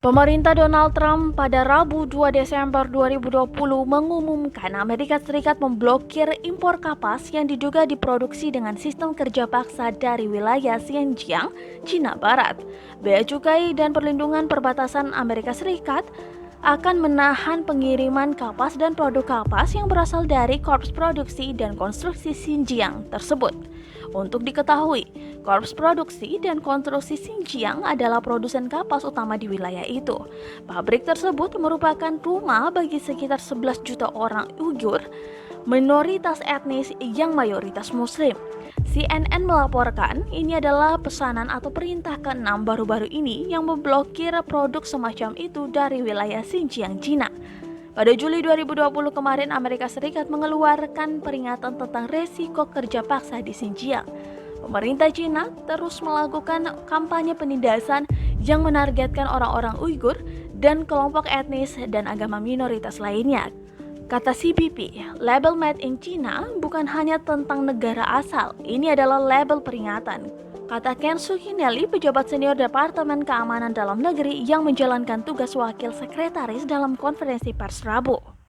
Pemerintah Donald Trump pada Rabu 2 Desember 2020 mengumumkan Amerika Serikat memblokir impor kapas yang diduga diproduksi dengan sistem kerja paksa dari wilayah Xinjiang, Cina Barat. Bea Cukai dan Perlindungan Perbatasan Amerika Serikat akan menahan pengiriman kapas dan produk kapas yang berasal dari Korps Produksi dan Konstruksi Xinjiang tersebut. Untuk diketahui, Korps Produksi dan Konstruksi Xinjiang adalah produsen kapas utama di wilayah itu. Pabrik tersebut merupakan rumah bagi sekitar 11 juta orang Uighur, minoritas etnis yang mayoritas Muslim. CNN melaporkan ini adalah pesanan atau perintah ke-6 baru-baru ini yang memblokir produk semacam itu dari wilayah Xinjiang, Cina. Pada Juli 2020 kemarin, Amerika Serikat mengeluarkan peringatan tentang resiko kerja paksa di Xinjiang. Pemerintah Cina terus melakukan kampanye penindasan yang menargetkan orang-orang Uighur dan kelompok etnis dan agama minoritas lainnya. Kata CBP, label Made in China bukan hanya tentang negara asal, ini adalah label peringatan. Kata Ken Suhinelli, pejabat senior Departemen Keamanan Dalam Negeri yang menjalankan tugas wakil sekretaris dalam konferensi pers Rabu.